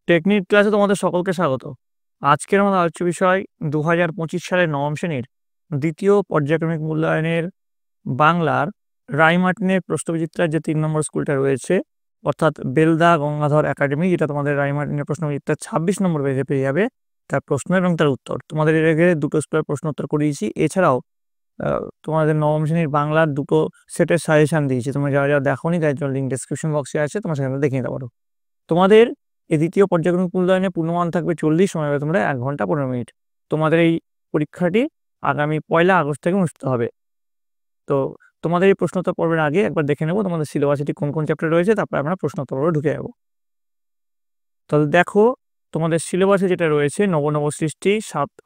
Technique ক্লাসে তোমাদের সকলকে স্বাগত। আজকের আমাদের আলোচ্য বিষয় 2025 সালের নবম শ্রেণীর দ্বিতীয় পর্যায়ক্রমিক মূল্যায়নের বাংলার রাইমার্টিনের প্রশ্নবিচিত্রার যে 3 নম্বর স্কুলটা রয়েছে, অর্থাৎ বেলদা গঙ্গাধর একাডেমি, যেটা তোমাদের রাইমার্টিনের প্রশ্নবিচিত্রার 26 নম্বর পেজে পেয়ে যাবে তার প্রশ্ন এবং তার উত্তর। তোমাদের এর আগে 2টো স্কুলের প্রশ্ন উত্তর করিয়েছি। এছাড়াও তোমাদের নবম শ্রেণীর বাংলার 2টো সেটের সাজেশন দিয়েছি। তোমরা যারা যারা দেখোনি তার জন্য লিঙ্ক ডেসক্রিপশন বক্সে আছে, তোমরা সেখানে দেখে নিতে পারো। তোমাদের এই দ্বিতীয় পর্যায়ক্রমিক মূল্যায়নে পূর্ণমান থাকবে 40, সময় হবে তোমরা 1 ঘন্টা 15 মিনিট। তোমাদের এই পরীক্ষাটি আগামী 1 আগস্ট থেকে অনুষ্ঠিত হবে। তো তোমাদের এই প্রশ্নোত্তর পর্বের আগে একবার দেখে নেব তোমাদের সিলেবাসে ঠিক কোন কোন চ্যাপ্টার রয়েছে, তারপর আমরা প্রশ্নোত্তর পর্বে ঢুকে যাব। তাহলে দেখো, তোমাদের সিলেবাসে যেটা রয়েছে নব সৃষ্টি,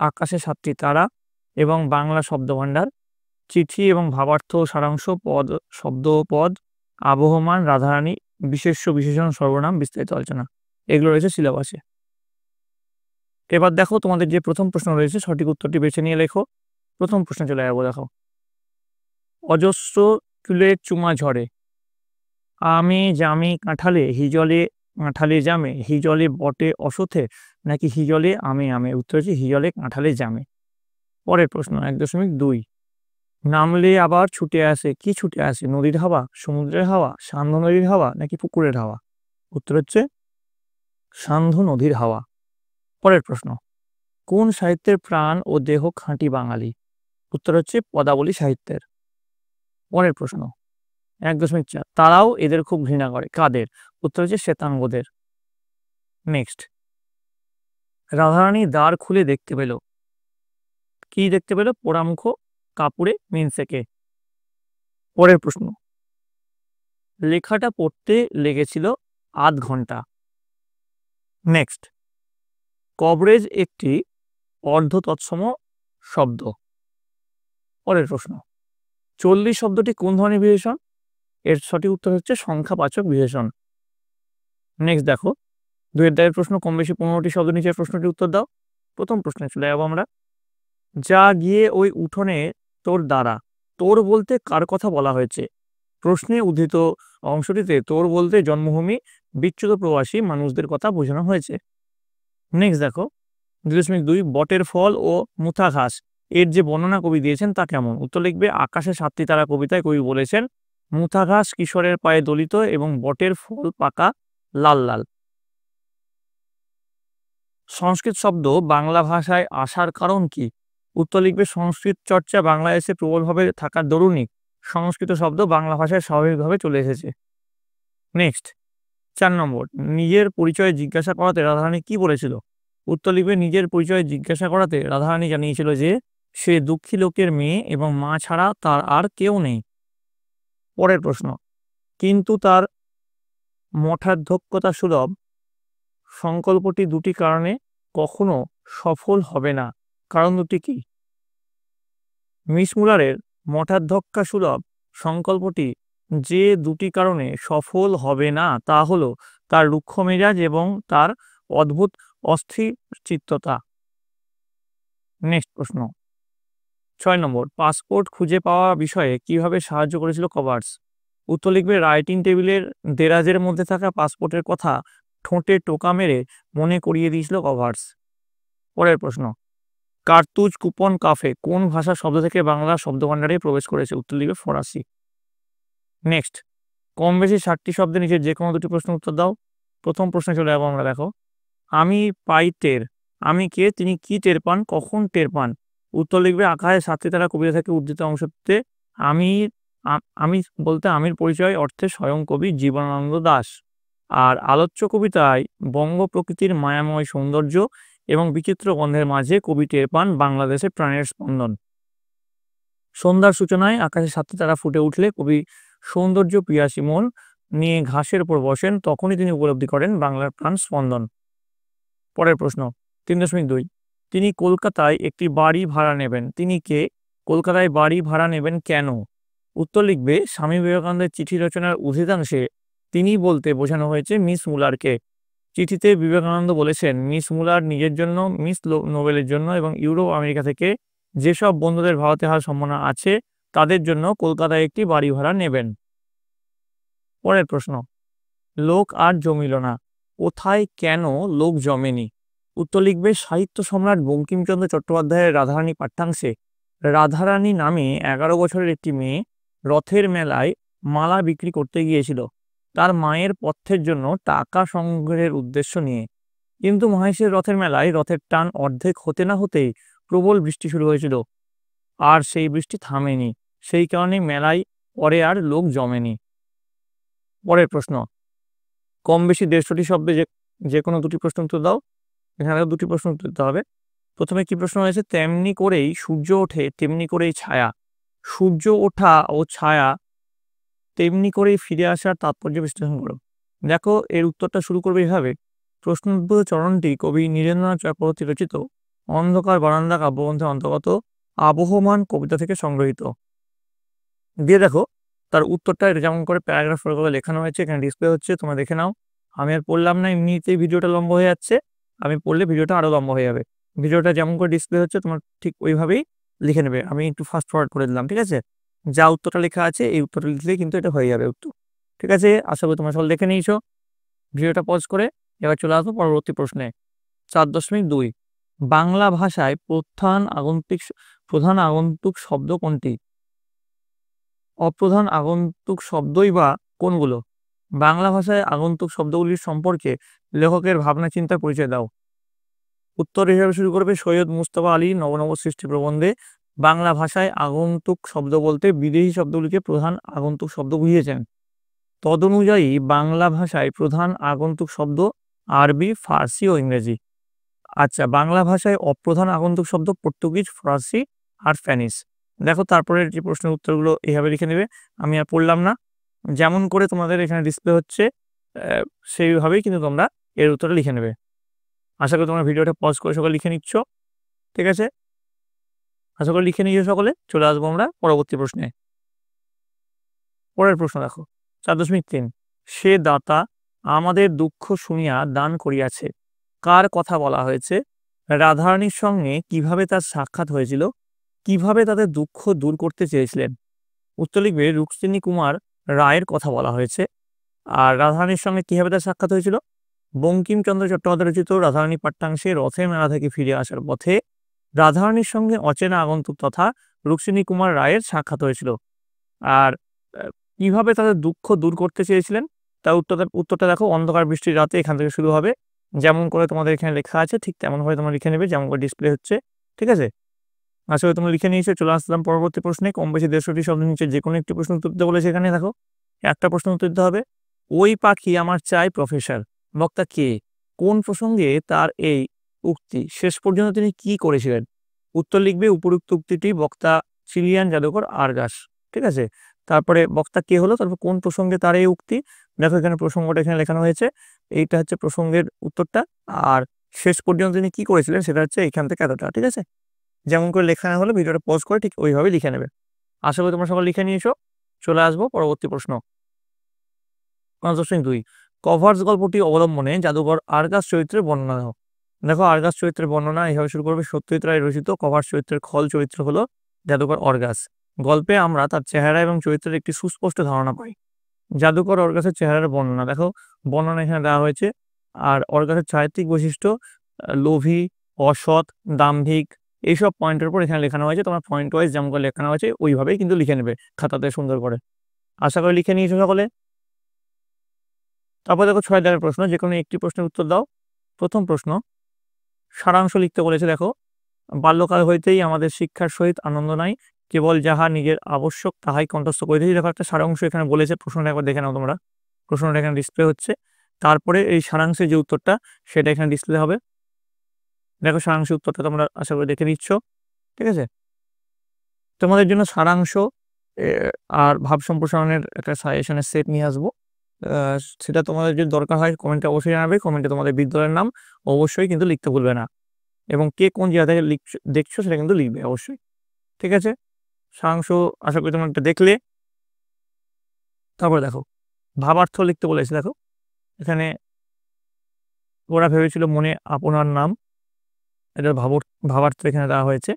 আকাশে 7টি তারা এবং বাংলা শব্দভাণ্ডার, চিঠি এবং ভাবার্থ সারাংশ, পদ শব্দ ও পদ, আবহমান, রাধারানী, বিশেষ্য বিশেষণ সর্বনাম, বিস্তারিত আলোচনা, এগুলো রয়েছে সিলেবাসে। এবার দেখো, তোমাদের যে প্রথম প্রশ্ন রয়েছে সঠিক উত্তরটি বেছে নিয়ে লেখো। প্রথম প্রশ্ন চলে যাবো। দেখো, অজস্র চুলের চুমা ঝরে, আমে জামে কাঁঠালে, হিজলে কাঁঠালে জামে, হিজলে বটে অসথে, নাকি হিজলে আমে আমে? উত্তর হচ্ছে হিজলে কাঁঠালে জামে। পরের প্রশ্ন 1.2, নামলে আবার ছুটে আসে, কি ছুটে আসে? নদীর হাওয়া, সমুদ্রের হাওয়া, সান্ধ্য নদীর হাওয়া, নাকি পুকুরের হাওয়া? উত্তর হচ্ছে সান্ধ্য নদীর হাওয়া। পরের প্রশ্ন, কোন সাহিত্যের প্রাণ ও দেহ খাঁটি বাঙালি? উত্তর হচ্ছে পদাবলী সাহিত্যের। পরের প্রশ্ন 1.4, তারাও এদের খুব ঘৃণা করে, কাদের? উত্তর হচ্ছে শ্বেতাঙ্গদের। নেক্সট, রাধারানী দ্বার খুলে দেখতে পেল, কি দেখতে পেল? পোড়ামুখ কাপুরে মিনসেকে। পরের প্রশ্ন, লেখাটা পড়তে লেগেছিল আধ ঘন্টা। নেক্সট, কভারেজ একটি অর্ধ তৎসম শব্দ। পরের প্রশ্ন, 40 শব্দটি কোন ধরনের বিশেষণ? এর সঠিক উত্তর হচ্ছে সংখ্যাবাচক বিশেষণ। নেক্সট দেখো, 2 এর প্রশ্ন, কম বেশি 15টি শব্দ নিচের প্রশ্নটি উত্তর দাও। প্রথম প্রশ্নে চলে যাবো আমরা। যা গিয়ে ওই উঠোনে তোর দ্বারা, তোর বলতে কার কথা বলা হয়েছে? প্রশ্নে উদ্ধৃত অংশটিতে তোর বলতে জন্মভূমি বিচ্যুত প্রবাসী মানুষদের কথা বোঝানো হয়েছে। নেক্সট দেখো, 2.2, বটের ফল ও মুথা ঘাস, এর যে বর্ণনা কবি দিয়েছেন তা কেমন? উত্তর লিখবে আকাশে 7টি তারা কবিতায় কবি বলেছেন মুথা ঘাস কিশোরের পায়ে দলিত এবং বটের ফল পাকা লাল লাল। সংস্কৃত শব্দ বাংলা ভাষায় আসার কারণ কি? উত্তর লিখবে সংস্কৃত চর্চা বাংলাদেশে প্রবলভাবে থাকার দরুনই সংস্কৃত শব্দ বাংলা ভাষায় স্বাভাবিকভাবে চলে এসেছে। নেক্সট 4 নম্বর, নিজের পরিচয় জিজ্ঞাসা করাতে রাধারানী কি বলেছিল? উত্তর লিখবে নিজের পরিচয় জিজ্ঞাসা করাতে রাধারানী জানিয়েছিল যে সে দুঃখী লোকের মেয়ে এবং মা ছাড়া তার আর কেউ নেই। পরের প্রশ্ন, কিন্তু তার মঠাধ্যক্ষতা সুলভ সংকল্পটি 2টি কারণে কখনো সফল হবে না, কারণ 2টি কি? মিস মুলারের মঠাধ্যক্ষা সুলভ সংকল্পটি যে 2টি কারণে সফল হবে না তা হলো তার রুক্ষ মেজাজ এবং তার অদ্ভুত অস্থির চিত্ততা। নেক্সট প্রশ্ন 6 নম্বর, পাসপোর্ট খুঁজে পাওয়া বিষয়ে কিভাবে সাহায্য করেছিল কভার্স? উত্তর লিখবে রাইটিং টেবিলের দেরাজের মধ্যে থাকা পাসপোর্টের কথা ঠোঁটে টোকা মেরে মনে করিয়ে দিয়েছিল কভার্স। পরের প্রশ্ন, কার্তুজ, কুপন, কাফে কোন ভাষার শব্দ থেকে বাংলা শব্দভাণ্ডারে প্রবেশ করেছে? উত্তর লিখবে ফরাসি। নেক্সট, কম বেশি 60টি শব্দের নিচে যে কোনো 2টি প্রশ্ন উত্তর দাও। প্রথম প্রশ্নে চলে যাবো আমরা। দেখো, আমি পাই টের, আমি কে? তিনি কি টের পান? কখন টের পান? উত্তর লিখবে আকাশে 7টি তারা কবিতা থেকে উদ্ধৃত অংশতে আমি আমি বলতে আমির পরিচয় অর্থে স্বয়ং কবি জীবনানন্দ দাশ। আর আলোচ্য কবিতায় বঙ্গ প্রকৃতির মায়াময় সৌন্দর্য এবং বিচিত্র গন্ধের মাঝে কবি টের পান বাংলাদেশের প্রাণের স্পন্দন। সন্ধ্যার সূচনায় আকাশে 7টি তারা ফুটে উঠলে কবি সৌন্দর্য পিয়াসী মন নিয়ে ঘাসের উপর বসেন, তখনই তিনি উপলব্ধি করেন বাংলার প্রাণ স্পন্দন। পরের প্রশ্ন 3.2, তিনি কলকাতায় একটি বাড়ি ভাড়া নেবেন, তিনি কে? কলকাতায় বাড়ি ভাড়া নেবেন কেন? উত্তর লিখবে স্বামী বিবেকানন্দের চিঠি রচনার উদ্ধৃতাংশে তিনি বলতে বোঝানো হয়েছে মিস মুলারকে। চিঠিতে বিবেকানন্দ বলেছেন মিস মুলার নিজের জন্য, মিস নোবেলের জন্য এবং ইউরোপ আমেরিকা থেকে যেসব বন্ধুদের ভারতে আসার সম্ভাবনা আছে তাদের জন্য কলকাতায় একটি বাড়ি ভাড়া নেবেন। পরের প্রশ্ন, লোক আর জমিল না, কোথায় কেন লোক জমেনি? উত্তর লিখবে সাহিত্য সম্রাট বঙ্কিমচন্দ্র চট্টোপাধ্যায়ের রাধারানী পাঠ্যাংশে রাধারানী নামে 11 বছরের একটি মেয়ে রথের মেলায় মালা বিক্রি করতে গিয়েছিল তার মায়ের পথ্যের জন্য টাকা সংগ্রহের উদ্দেশ্য নিয়ে। কিন্তু মহেশের রথের মেলায় রথের টান অর্ধেক হতে না হতেই প্রবল বৃষ্টি শুরু হয়েছিল, আর সেই বৃষ্টি থামেনি। সেই কারণে মেলায় পরে আর লোক জমেনি। পরের প্রশ্ন, কম বেশি 150টি শব্দে যে কোনো দুটি প্রশ্ন উত্তর দাও। এখানেও দুটি প্রশ্ন উত্তর দিতে হবে। প্রথমে কি প্রশ্ন হয়েছে? তেমনি করেই সূর্য ওঠে তেমনি করেই ছায়া। সূর্য ওঠা ও ছায়া তেমনি করেই ফিরে আসার তাৎপর্য বিশ্লেষণ করো। দেখো, এর উত্তরটা শুরু করবে এভাবে। প্রশ্নোদ্ভূত চরণটি কবি নীরেন্দ্রনাথ চক্রবর্তী রচিত অন্ধকার বারান্দা কাব্যগ্রন্থের অন্তর্গত আবহমান কবিতা থেকে সংগ্রহীত। দিয়ে দেখো তার উত্তরটা যেমন করে প্যারাগ্রাফ করে লেখানো হয়েছে, এখানে ডিসপ্লে হচ্ছে, তোমরা দেখে নাও। আমি আর পড়লাম না, এমনিতেই ভিডিওটা লম্বা হয়ে যাচ্ছে, আমি পড়লে ভিডিওটা আরো লম্বা হয়ে যাবে। ভিডিওটা যেমন করে ডিসপ্লে হচ্ছে তোমার ঠিক ওইভাবেই লিখে নেবে। আমি একটু ফাস্ট ফরওয়ার্ড করে দিলাম, ঠিক আছে? যা উত্তরটা লেখা আছে এই উত্তরটা লিখলে কিন্তু এটা হয়ে যাবে উত্তর। ঠিক আছে, আশা করি তোমরা সকল দেখে নিয়েছো। ভিডিওটা পজ করে এবার চলে আসবো পরবর্তী প্রশ্নে। 4.2, বাংলা ভাষায় প্রধান আগন্তুক শব্দ কোনটি? অপ্রধান আগন্তুক শব্দই বা কোনগুলো? বাংলা ভাষায় আগন্তুক শব্দগুলির সম্পর্কে লেখকের ভাবনা চিন্তার পরিচয় দাও। উত্তর হিসাবে শুরু করবে সৈয়দ মুস্তফা আলী নবনব সৃষ্টি প্রবন্ধে বাংলা ভাষায় আগন্তুক শব্দ বলতে বিদেশি শব্দগুলিকে প্রধান আগন্তুক শব্দ বুঝিয়েছেন। তদনুযায়ী বাংলা ভাষায় প্রধান আগন্তুক শব্দ আরবি, ফার্সি ও ইংরেজি। আচ্ছা, বাংলা ভাষায় অপ্রধান আগন্তুক শব্দ পর্তুগিজ, ফরাসি আর স্প্যানিশ। দেখো তারপরের যে প্রশ্নের উত্তরগুলো এইভাবে লিখে নেবে, আমি আর পড়লাম না, যেমন করে তোমাদের এখানে ডিসপ্লে হচ্ছে সেইভাবেই কিন্তু তোমরা এর উত্তরটা লিখে নেবে। আশা করি তোমরা ভিডিওটা পজ করে সকলে লিখে নিচ্ছ, ঠিক আছে? আশা করি লিখে নিয়েছো সকলে। চলে আসবো আমরা পরবর্তী প্রশ্নে। পরের প্রশ্ন দেখো, 4.3, সে দাতা আমাদের দুঃখ শুনিয়া দান করিয়াছে। কার কথা বলা হয়েছে? রাধারানীর সঙ্গে কিভাবে তার সাক্ষাৎ হয়েছিল? কিভাবে তাদের দুঃখ দূর করতে চেয়েছিলেন? উত্তর লিখবে রুক্মিণী কুমার রায়ের কথা বলা হয়েছে। আর রাধারানীর সঙ্গে কিভাবে তার সাক্ষাৎ হয়েছিল? বঙ্কিমচন্দ্র চট্টোপাধ্যায় রচিত রাধারানী পাঠ্যাংশে রথের মেলা থেকে ফিরে আসার পথে রাধারানীর সঙ্গে অচেনা আগন্তুক তথা রুক্মিণী কুমার রায়ের সাক্ষাৎ হয়েছিল। আর কিভাবে তাদের দুঃখ দূর করতে চেয়েছিলেন তার উত্তরটা দেখো, অন্ধকার বৃষ্টির রাতে এখান থেকে শুরু হবে। যেমন করে তোমাদের এখানে লেখা আছে ঠিক তেমনভাবে তোমরা লিখে নেবে, যেমন করে ডিসপ্লে হচ্ছে, ঠিক আছে? আসলে তোমরা লিখে নিয়েছো। চলে আসলাম পরবর্তী প্রশ্নে। কম বেশি 150টি শব্দ নিচে যে কোনো একটি প্রশ্ন উত্তর দিতে বলেছে। এখানে দেখো একটা প্রশ্ন উত্তর দিতে হবে। ওই পাখি আমার চাই প্রফেসর, বক্তা কে? কোন প্রসঙ্গে তার এই উক্তি? শেষ পর্যন্ত তিনি কি করেছিলেন? উত্তর লিখবে উপরোক্ত উক্তিটি বক্তা চিলিয়ান জাদুকর আরগাস, ঠিক আছে? তারপরে বক্তা কে হলো, তারপর কোন প্রসঙ্গে তার এই উক্তি। দেখো এখানে প্রসঙ্গটা এখানে লেখানো হয়েছে, এইটা হচ্ছে প্রসঙ্গের উত্তরটা। আর শেষ পর্যন্ত তিনি কি করেছিলেন সেটা হচ্ছে এখান থেকে এতটা, ঠিক আছে? যেমন করে লেখা হলে ভিডিওটা পজ করে ঠিক ওইভাবে লিখে নেবে। আশা করি তোমরা সকলে লিখে নিয়েছো। চলে আসবো পরবর্তী প্রশ্ন। 5.2, কভার্স গল্পটি অবলম্বনে জাদুকর আরগাস চরিত্রের বর্ণনা দাও। দেখো আরগাস চরিত্রের বর্ণনা এইভাবে শুরু করবে। সত্যজিৎ রায় রচিত কভার্স চরিত্রের খল চরিত্র হলো জাদুকর অর্গাস। গল্পে আমরা তার চেহারা এবং চরিত্রের একটি সুস্পষ্ট ধারণা পাই। জাদুকর অর্গাসের চেহারার বর্ণনা দেখো, বর্ণনা এখানে দেওয়া হয়েছে। আর অর্গাসের চারিত্রিক বৈশিষ্ট্য লোভী, অসৎ, দাম্ভিক, এইসব পয়েন্টের উপর এখানে লেখানো হয়েছে। তোমার পয়েন্ট ওয়াইজ যেমন করে লেখানো হয়েছে ওইভাবেই কিন্তু লিখে নেবে খাতাতে সুন্দর করে। আশা করি লিখে নিয়েছো সকলে। তারপর দেখো 6 দাগের প্রশ্ন, যে কোনো একটি প্রশ্নের উত্তর দাও। প্রথম প্রশ্ন, সারাংশ লিখতে বলেছে। দেখো, বাল্যকাল হইতেই আমাদের শিক্ষার সহিত আনন্দ নাই, কেবল যাহা নিজের আবশ্যক তাহাই কণ্ঠস্থ করিতেছি। দেখো একটা সারাংশ এখানে বলেছে, প্রশ্নটা একবার দেখে নাও তোমরা। প্রশ্নটা এখানে ডিসপ্লে হচ্ছে, তারপরে এই সারাংশের যে উত্তরটা সেটা এখানে ডিসপ্লে হবে। দেখো সারাংশের উত্তরটা তোমরা আশা করি দেখে নিচ্ছ, ঠিক আছে? তোমাদের জন্য সারাংশ আর ভাব সম্প্রসারণের একটা সাজেশনের সেট নিয়ে আসবো। সেটা তোমাদের যদি দরকার হয় কমেন্টে অবশ্যই জানাবে। কমেন্টে তোমাদের বিদ্যালয়ের নাম অবশ্যই কিন্তু লিখতে ভুলবে না, এবং কে কোন জায়গা থেকে দেখছো সেটা কিন্তু লিখবে অবশ্যই, ঠিক আছে? সারাংশ আশা করি তোমরা একটা দেখলে। তারপরে দেখো ভাবার্থ লিখতে বলেছে। দেখো এখানে ওরা ভেবেছিল মনে আপনার নাম, এটা ভাবার্থ এখানে দেওয়া হয়েছে।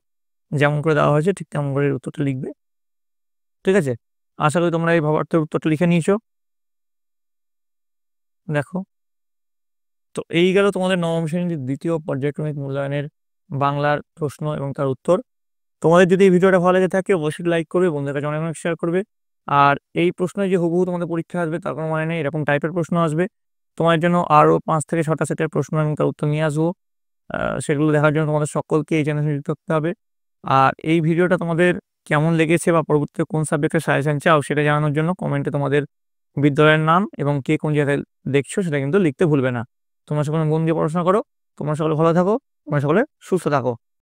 যেমন করে দেওয়া হয়েছে ঠিক তেমন করে উত্তরটা লিখবে, ঠিক আছে? আশা করি তোমরা এই ভাবার্থের উত্তরটা লিখে নিয়েছো। দেখো তো এই গেল তোমাদের নবম শ্রেণীর দ্বিতীয় পর্যায়ক্রমিক মূল্যায়নের বাংলার প্রশ্ন এবং তার উত্তর। তোমাদের যদি এই ভিডিওটা ভালো লেগে থাকে অবশ্যই লাইক করবে, বন্ধুদের কাছে অনেক অনেক শেয়ার করবে। আর এই প্রশ্নে যে হুবহু তোমাদের পরীক্ষা আসবে তার কোনো মানে নেই, এরকম টাইপের প্রশ্ন আসবে। তোমার জন্য আরও 5 থেকে 6টা সেটের প্রশ্ন এবং তার উত্তর নিয়ে আসবো। সেগুলো দেখার জন্য তোমাদের সকলকে এই চ্যানেলে যুক্ত থাকতে হবে। আর এই ভিডিওটা তোমাদের কেমন লেগেছে বা পরবর্তীতে কোন সাবজেক্টের সাজেশন চাও সেটা জানানোর জন্য কমেন্টে তোমাদের বিদ্যালয়ের নাম এবং কে কোন জায়গায় দেখছো সেটা কিন্তু লিখতে ভুলবে না। তোমরা সকলে মন দিয়ে পড়াশোনা করো, তোমরা সকলে ভালো থাকো, তোমরা সকলে সুস্থ থাকো।